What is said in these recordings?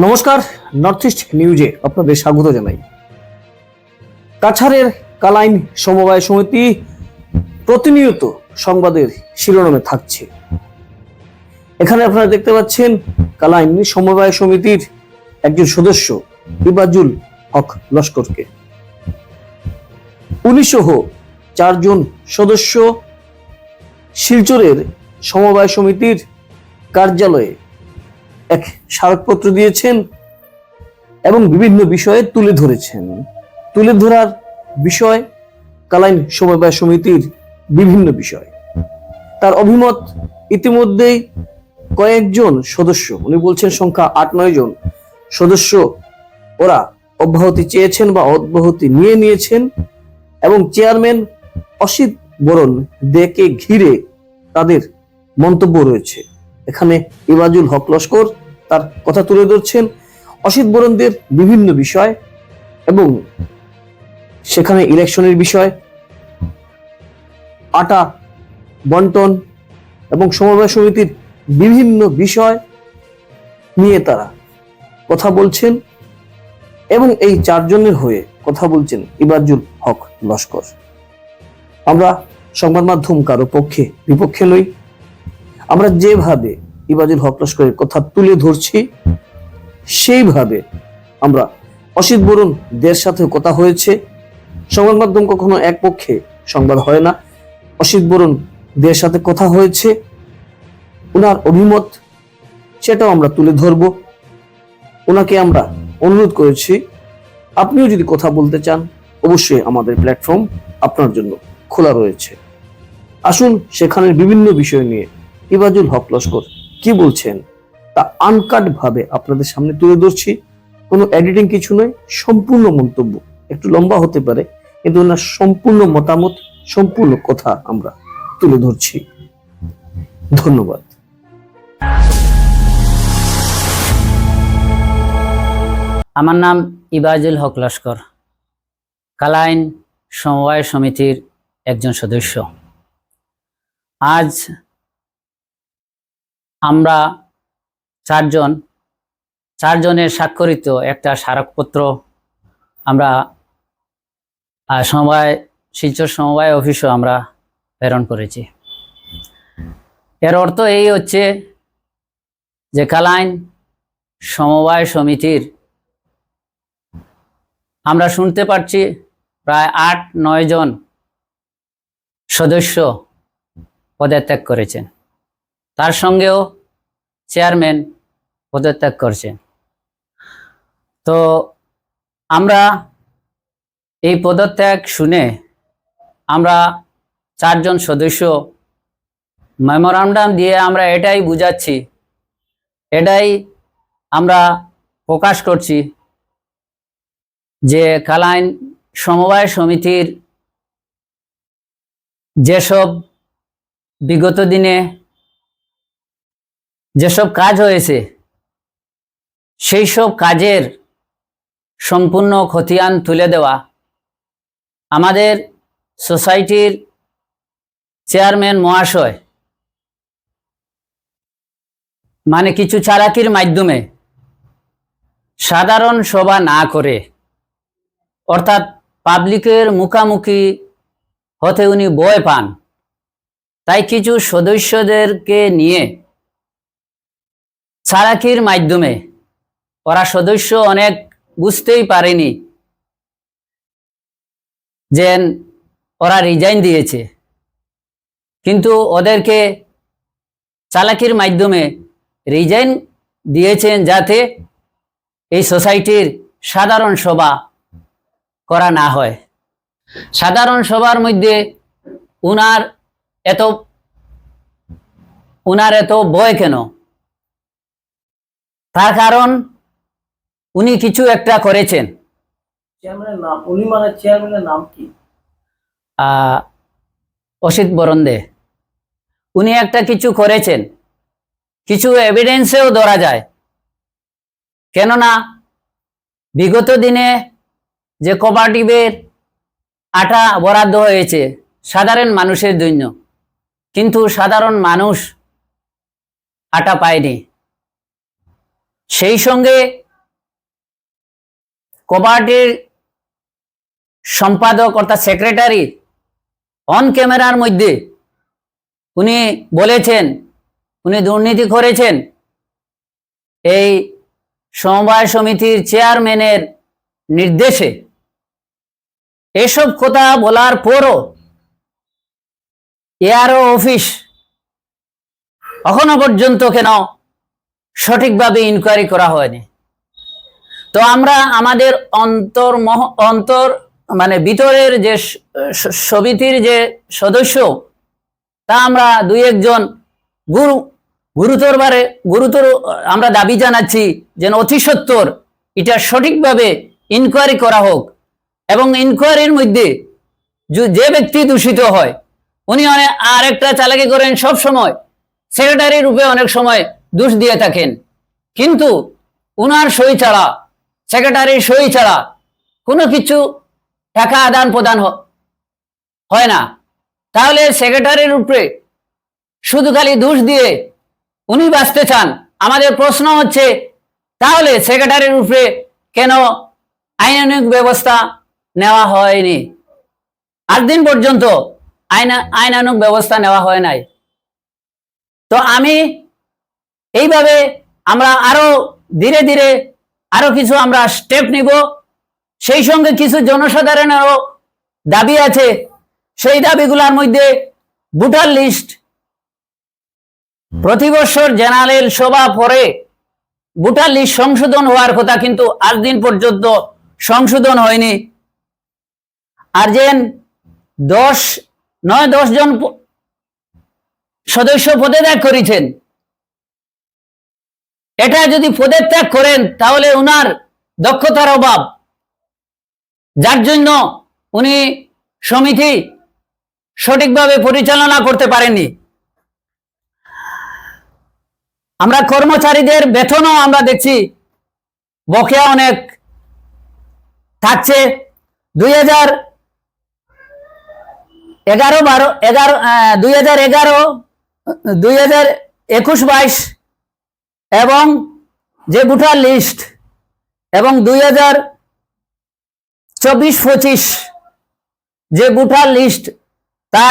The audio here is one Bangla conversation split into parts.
নমস্কার, নর্থ ইস্ট নিউজে আপনাদের স্বাগত জানাই। কাছাড়ের কালাইন সমবায় সমিতি প্রতিনিয়ত সংবাদের শিরোনামে থাকছে। এখানে আপনারা দেখতে পাচ্ছেন কালাইন সমবায় সমিতির একজন সদস্য ইবাজুল হক লস্করকে। ১৯ জন সদস্য শিলচরের সমবায় সমিতির কার্যালয়ে এক স্মারকপত্র দিয়েছেন এবং বিভিন্ন বিষয়ে তুলে ধরেছেন। তুলে ধরার বিষয় কালাইন সমবায় সমিতির বিভিন্ন বিষয়। তার অভিমত ইতিমধ্যেই কয়েকজন সদস্য, উনি বলছেন সংখ্যা ৮-৯ জন সদস্য ওরা অব্যাহতি চেয়েছেন বা অব্যাহতি নিয়েছেন এবং চেয়ারম্যান অসিত বরণ দেকে ঘিরে তাদের মন্তব্য রয়েছে। এখানে ইবাজুল হক লস্কর তার কথা তুলে ধরছেন, অসিত বরণদের বিভিন্ন বিষয় এবং সেখানে ইলেকশনের বিষয়, আটা বন্টন এবং সমবায় সমিতির বিভিন্ন বিষয় নিয়ে তারা কথা বলছেন এবং এই ৪ জনের হয়ে কথা বলছেন ইবাজুল হক লস্কর। আমরা সংবাদ মাধ্যম কারো পক্ষে বিপক্ষে নই। আমরা যেভাবে ইবাজুল হক লস্করের কথা তুলে ধরছি সেইভাবে আমরা অসিত বরণ দের সাথে কথা হয়েছে। সংবাদ মাধ্যম কখনো এক পক্ষে সংবাদ হয় না। অসিত বরণ দের সাথে কথা হয়েছে, ওনার অভিমত সেটাও আমরা তুলে ধরব। ওনাকে আমরা অনুরোধ করেছি, আপনিও যদি কথা বলতে চান অবশ্যই আমাদের প্ল্যাটফর্ম আপনার জন্য খোলা রয়েছে। আসুন সেখানের বিভিন্ন বিষয় নিয়ে ইবাজুল হক লস্কর কি বলছেন তা আনকাট ভাবে আপনাদের সামনে তুলে ধরছি। কোনো এডিটিং কিছু নয়, সম্পূর্ণ মন্তব্য, একটু লম্বা হতে পারে কিন্তু ওনার সম্পূর্ণ মতামত, সম্পূর্ণ কথা আমরা তুলে ধরছি। ধন্যবাদ। আমার নাম ইবাজুল হক লস্কর, কালাইন সমবায় সমিতির একজন সদস্য। আজ আমরা ৪ জনের স্বাক্ষরিত একটা স্মারকপত্র আমরা শিলচর সমবায় অফিসও আমরা প্রেরণ করেছি। এর অর্থ এই হচ্ছে যে কালাইন সমবায় সমিতির আমরা শুনতে পাচ্ছি প্রায় ৮-৯ জন সদস্য পদত্যাগ করেছেন, তার সঙ্গেও চেয়ারম্যান পদত্যাগ করছেন। তো আমরা এই পদত্যাগ শুনে আমরা ৪ জন সদস্য মেমোরান্ডাম দিয়ে আমরা এটাই বুঝাচ্ছি, এটাই আমরা প্রকাশ করছি যে কালাইন সমবায় সমিতির যেসব বিগত দিনে যেসব কাজ হয়েছে সেই সব কাজের সম্পূর্ণ খতিয়ান তুলে দেওয়া আমাদের সোসাইটির চেয়ারম্যান মহাশয় মানে কিছু চালাকির মাধ্যমে সাধারণ সভা না করে, অর্থাৎ পাবলিকের মুখামুখি হতে উনি ভয় পান, তাই কিছু সদস্যদেরকে নিয়ে চালাকির মাধ্যমে ওরা সদস্য অনেক বুঝতেই পারেনি যে ওরা রিজাইন দিয়েছে, কিন্তু ওদেরকে চালাকির মাধ্যমে রিজাইন দিয়েছেন যাতে এই সোসাইটির সাধারণ সভা করা না হয়। সাধারণ সভার মধ্যে উনার এত ভয় কেন? তার কারণ উনি কিছু একটা করেছেন। চেয়ারম্যানের নাম, উনি মানে চেয়ারম্যানের নাম কি? অসিত বরণ দে। উনি একটা কিছু করেছেন, কিছু এভিডেন্সেও ধরা যায়। কেননা বিগত দিনে যে কোঅপারেটিভের আটা বরাদ্দ হয়েছে সাধারণ মানুষের জন্য, কিন্তু সাধারণ মানুষ আটা পায়নি। সেই সঙ্গে কোপারেটিভ সম্পাদক অর্থাৎ সেক্রেটারি অন ক্যামেরার মধ্যে উনি বলেছেন উনি দুর্নীতি করেছেন, এই সমবায় সমিতির চেয়ারম্যানের নির্দেশে। এসব কথা বলার পরও এআরও অফিস এখনো পর্যন্ত কেন সঠিকভাবে ইনকোয়ারি করা হয়নি? তো আমরা আমাদের অন্তর মানে ভিতরের যে সমিতির যে সদস্য, তা আমরা দুই একজন গুরুতর আমরা দাবি জানাচ্ছি যেন অতি সত্বর এটা সঠিকভাবে ইনকোয়ারি করা হোক, এবং ইনকোয়ারির মধ্যে যে ব্যক্তি দূষিত হয় উনি আর একটা চালাকি করেন, সব সময় সেক্রেটারি রূপে অনেক সময় দোষ দিয়ে থাকেন, কিন্তু উনার সই ছাড়া, সেক্রেটারির সই ছাড়া কোনো কিছু টাকা আদান প্রদান হয় না। তাহলে সেক্রেটারির উপরে শুধু খালি দোষ দিয়ে উনি বাঁচতে চান। আমাদের প্রশ্ন হচ্ছে, তাহলে সেক্রেটারির উপরে কেন আইনানুগ ব্যবস্থা নেওয়া হয়নি? আজ দিন পর্যন্ত আইনানুগ ব্যবস্থা নেওয়া হয় নাই। তো আমি এইভাবে আমরা আরো ধীরে ধীরে আরো কিছু আমরা স্টেপ নিব। সেই সঙ্গে কিছু জনসাধারণেরও দাবি আছে, সেই দাবিগুলোর মধ্যে ভোটার লিস্ট প্রতি বছর জেনারেল সভা পরে ভোটার লিস্ট সংশোধন হওয়ার কথা, কিন্তু আজ দিন পর্যন্ত সংশোধন হয়নি। আর যে 10 জন সদস্য পদত্যাগ করেছেন, এটা যদি পদত্যাগ করেন তাহলে উনার দক্ষতার অভাব, যার জন্য উনি সমিতি সঠিকভাবে পরিচালনা করতে পারেননি। আমরা কর্মচারীদের বেতনও আমরা দেখছি বকেয়া অনেক থাকছে। 2021-22 এবং যে ভোটার লিস্ট এবং 2024-25 যে ভোটার লিস্ট, তা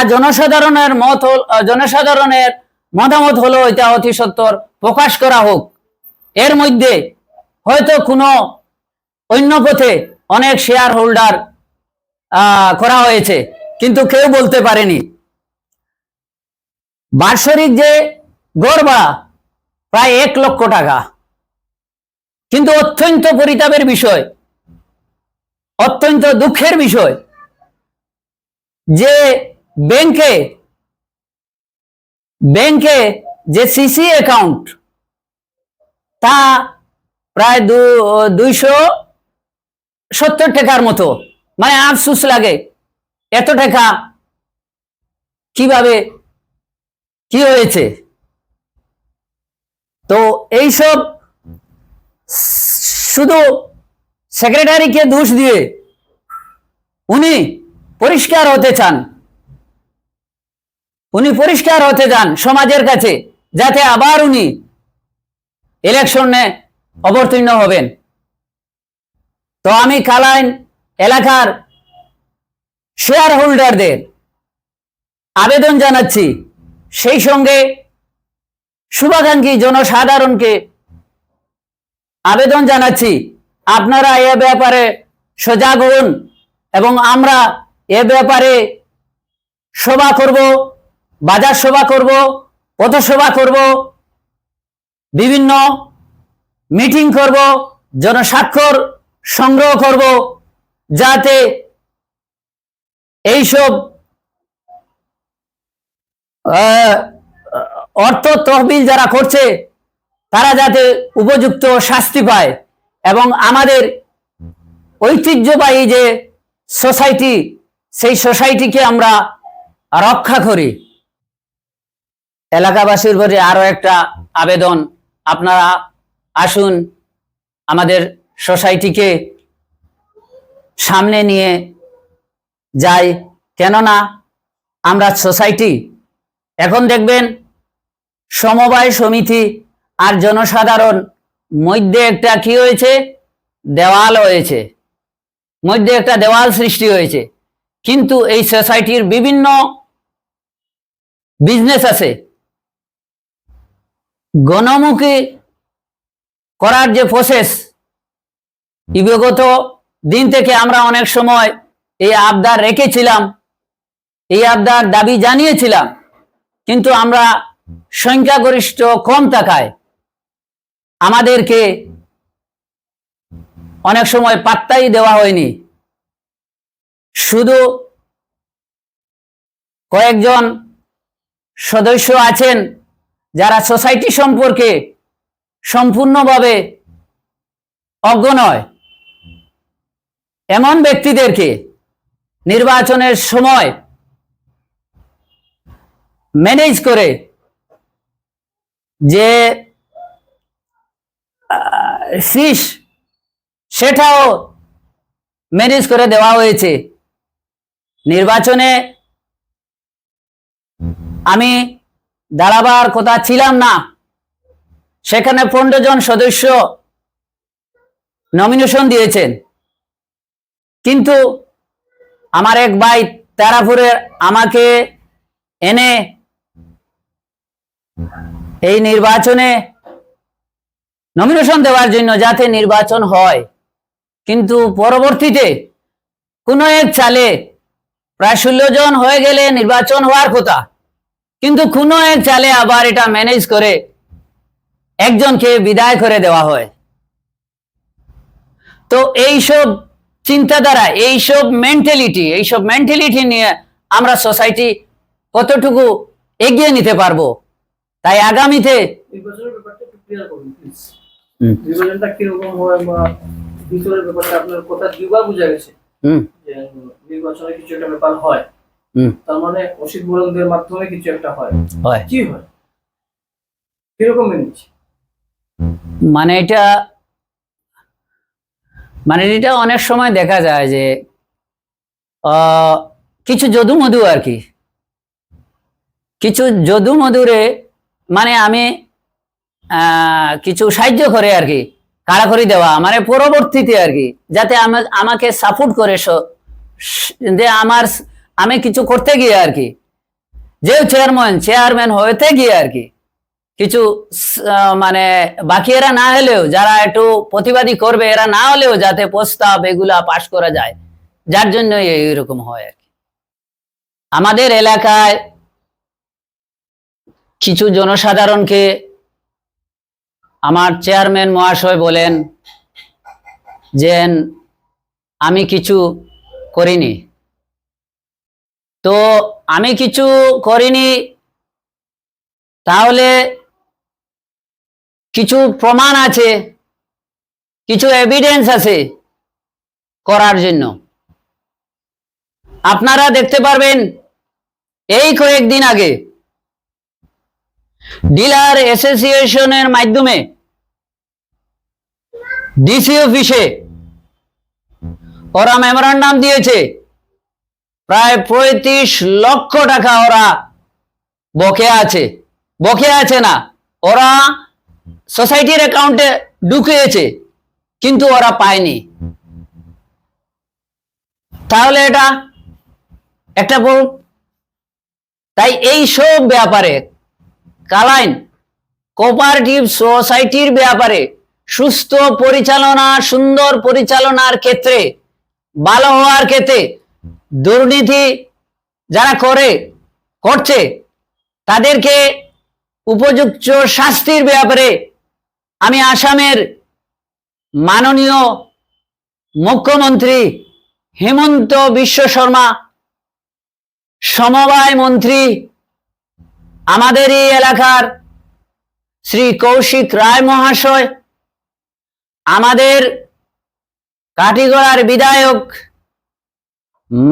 জনসাধারণের মতামত হলো এটা অতি সত্বর প্রকাশ করা হোক। এর মধ্যে হয়তো কোনো অন্য পথে অনেক শেয়ার হোল্ডার করা হয়েছে, কিন্তু কেউ বলতে পারেনি। বার্ষিক যে গড় ভাড়া প্রায় 1 লক্ষ টাকা, কিন্তু অত্যন্ত পরিতাপের বিষয়, অত্যন্ত দুঃখের বিষয় যে ব্যাংকে যে সিসি অ্যাকাউন্ট, তা প্রায় 270 টাকার মতো। মানে আফসোস লাগে, এত টাকা কিভাবে কি হয়েছে? তো এইসব শুধু সেক্রেটারিকে দোষ দিয়ে উনি পরিষ্কার হতে চান সমাজের কাছে, যাতে আবার উনি ইলেকশনে অবতীর্ণ হবেন। তো আমি কালাইন এলাকার শেয়ার হোল্ডারদের আবেদন জানাচ্ছি, সেই সঙ্গে শুভাকাঙ্ক্ষী জনসাধারণকে আবেদন জানাচ্ছি, আপনারা এ ব্যাপারে সজাগ হন এবং আমরা এ ব্যাপারে সভা করব, বাজার সভা করব, পথসভা করব, বিভিন্ন মিটিং করব, জনস্বাক্ষর সংগ্রহ করব, যাতে এইসব অর্থ তহবিল যারা করছে তারা যাতে উপযুক্ত শাস্তি পায় এবং আমাদের ঐতিহ্যবাহী যে সোসাইটি, সেই সোসাইটিকে আমরা রক্ষা করি। এলাকাবাসীর প্রতি আরো একটা আবেদন, আপনারা আসুন, আমাদের সোসাইটিকে সামনে নিয়ে যাই। কেননা আমরা সোসাইটি, এখন দেখবেন সমবায় সমিতি আর জনসাধারণ মধ্যে একটা কি হয়েছে, দেওয়াল হয়েছে। মধ্যে একটা দেওয়াল সৃষ্টি হয়েছে, কিন্তু এই সোসাইটির বিভিন্ন বিজনেস আছে, গণমুখী করার যে প্রসেস, বিগত দিন থেকে আমরা অনেক সময় এই আবদার রেখেছিলাম, এই আবদার দাবি জানিয়েছিলাম, কিন্তু আমরা সংখ্যাগরিষ্ঠ কম থাকায় আমাদেরকে অনেক সময় পাত্তাই দেওয়া হয়নি। শুধু কয়েকজন সদস্য আছেন যারা সোসাইটি সম্পর্কে সম্পূর্ণভাবে অজ্ঞ নয়, এমন ব্যক্তিদেরকে নির্বাচনের সময় ম্যানেজ করে যে ফিস সেটাও ম্যানেজ করে দেওয়া হয়েছে। নির্বাচনে আমি দাঁড়াবার কথা ছিলাম না, সেখানে 15 জন সদস্য নমিনেশন দিয়েছেন, কিন্তু আমার এক ভাই তারাপুরে আমাকে এনে এই নির্বাচনে নমিনেশন দেওয়ার জন্য, যাতে নির্বাচন হয়। কিন্তু পরবর্তীতে কোন এক চালে প্রায় 16 জন হয়ে গেলে নির্বাচন হওয়ার কথা, কিন্তু কোন এক চালে আবার এটা ম্যানেজ করে একজনকে বিদায় করে দেওয়া হয়। তো এইসব চিন্তাধারা, এইসব মেন্টালিটি নিয়ে আমরা সোসাইটি কতটুকু এগিয়ে নিতে পারবো, তাই আগামীতে নির্বাচনের ব্যাপারটা একটু ক্লিয়ার করুন প্লিজ। নির্বাচনটা কিরকম হয় বা ভিতরের ব্যাপারটা আপনার কথা দিবা বুঝা গেছে যে নির্বাচনে কিছু একটা ব্যাপার হয়, তার মানে অসিত বরণদের মাধ্যমে কিছু একটা হয়, কি হয়, কিরকম মেনেছে? মানে এটা অনেক সময় দেখা যায় যে কিছু যদু মধু আর কি, কিছু যদু মধুরে মানে আমি কিছু সাহায্য করে আর কি, কারাকরি দেওয়া, মানে পরবর্তীতে আর কি, যাতে আমাকে সাপোর্ট করে, যে আমি কিছু করতে গিয়ে আর কি, যে চেয়ারম্যান হতে গিয়ে আর কি, কিছু মানে বাকি এরা না হলেও, যারা একটু প্রতিবাদী করবে এরা না হলেও যাতে প্রস্তাব এগুলা পাশ করা যায়, যার জন্য এইরকম হয় আর কি। আমাদের এলাকায় কিছু জনসাধারণকে আমার চেয়ারম্যান মহাশয় বলেন যে আমি কিছু করিনি, তো আমি কিছু করিনি, তাহলে কিছু প্রমাণ আছে, কিছু এভিডেন্স আছে করার জন্য। আপনারা দেখতে পারবেন এই কয়েকদিন আগে ডিলার অ্যাসোসিয়েশনের মাধ্যমে ডিসি অফিসে ওরা মেমোরান্ডাম দিয়েছে, প্রায় 35 লক্ষ টাকা ওরা বকেয়া আছে না, ওরা সোসাইটির অ্যাকাউন্টে ঢুকিয়েছে, কিন্তু ওরা পায়নি। তাহলে এটা একটা বড়, তাই এই সব ব্যাপারে কালাইন কোঅপারেটিভ সোসাইটির ব্যাপারে সুস্থ পরিচালনা, সুন্দর পরিচালনার ক্ষেত্রে, ভালো হওয়ার ক্ষেত্রে, দুর্নীতি যারা করছে তাদেরকে উপযুক্ত শাস্তির ব্যাপারে আমি আসামের মাননীয় মুখ্যমন্ত্রী হেমন্ত বিশ্ব শর্মা, সমবায় মন্ত্রী আমাদের এই এলাকার শ্রী কৌশিক রায় মহাশয়, আমাদের কাটিগড়ার বিধায়ক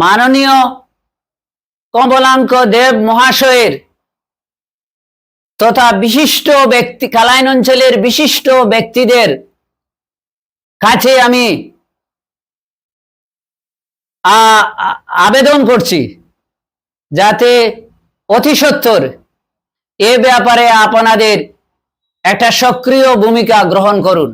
মাননীয় কমলাঙ্ক দেব মহাশয়ের তথা বিশিষ্ট ব্যক্তি, কালাইন অঞ্চলের বিশিষ্ট ব্যক্তিদের কাছে আমি আবেদন করছি যাতে অতি সত্বর এ ব্যাপারে আপনাদের একটা সক্রিয় ভূমিকা গ্রহণ করুন।